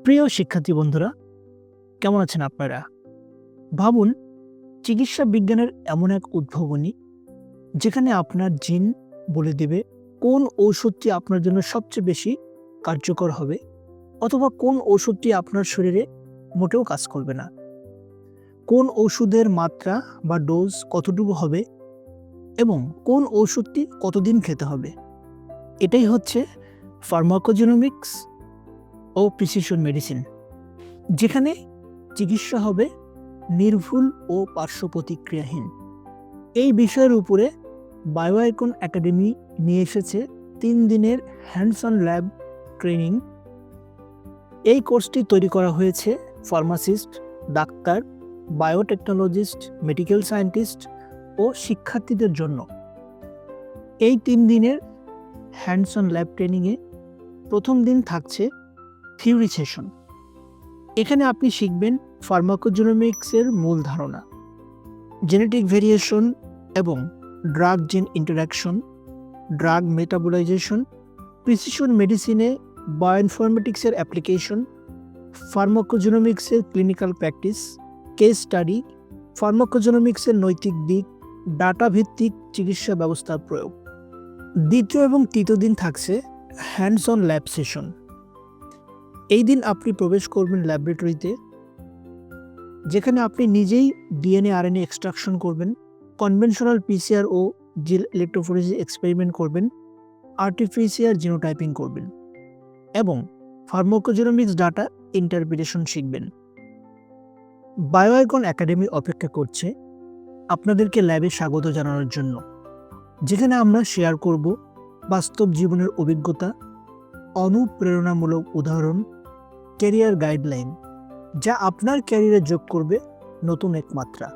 প্রিয় শিক্ষার্থী বন্ধুরা, কেমন আছেন আপনারা? ভাবুন, চিকিৎসা বিজ্ঞানের এমন এক উদ্ভাবনী যেখানে আপনার জিন বলে দেবে কোন ঔষধটি আপনার জন্য সবচেয়ে বেশি কার্যকর হবে অথবা কোন ঔষধটি আপনার শরীরে মোটেও কাজ করবে না। কোন ঔষধের মাত্রা বা ডোজ কতটুকু হবে এবং কোন ঔষধটি কতদিন খেতে হবে। এটাই হচ্ছে ফার্মাকোজেনোমিক্স ও প্রিসিশন মেডিসিন, যেখানে চিকিৎসা হবে নির্ভুল ও পার্শ্ব প্রতিক্রিয়াহীন। এই বিষয়ের উপরে বায়োআইকন একাডেমি নিয়ে এসেছে ৩ দিনের হ্যান্ডস অন ল্যাব ট্রেনিং। এই কোর্সটি তৈরি করা হয়েছে pharmacist, doctor, biotechnologist, medical scientist ও শিক্ষার্থীদের জন্য। এই ৩ দিনের হ্যান্ডস অন ল্যাব ট্রেনিংয়ে প্রথম দিন থাকছে থিওরি সেশন। এখানে আপনি শিখবেন ফার্মাকোজেনোমিক্সের মূল ধারণা, জেনেটিক ভেরিয়েশন এবং drug gene interaction, drug metabolization, precision মেডিসিনে বায়োইনফরমেটিক্সের অ্যাপ্লিকেশন, ফার্মাকোজেনোমিক্সের ক্লিনিক্যাল প্র্যাকটিস, কেস স্টাডি, ফার্মাকোজেনোমিক্সের নৈতিক দিক, ডাটা ভিত্তিক চিকিৎসা ব্যবস্থার প্রয়োগ। দ্বিতীয় এবং তৃতীয় দিন থাকছে হ্যান্ডস অন ল্যাব সেশন। এই দিন আপনি প্রবেশ করবেন ল্যাবরেটরিতে, যেখানে আপনি নিজেই ডিএনএ আরএনএ এক্সট্রাকশন করবেন, কনভেনশনাল পিসিআর ও জিল ইলেকট্রোফোরেসিস এক্সপেরিমেন্ট করবেন, আর্টিফিশিয়াল জিনোটাইপিং করবেন এবং ফার্মাকোজেনোমিক্স ডাটা ইন্টারপ্রিটেশন শিখবেন। বায়োআইকন একাডেমি অপেক্ষা করছে আপনাদেরকে ল্যাবে স্বাগত জানানোর জন্য, যেখানে আমরা শেয়ার করব বাস্তব জীবনের অভিজ্ঞতা, অনুপ্রেরণামূলক উদাহরণ, ক্যারিয়ার গাইডলাইন, যা আপনার ক্যারিয়ারে যোগ করবে নতুন এক মাত্রা।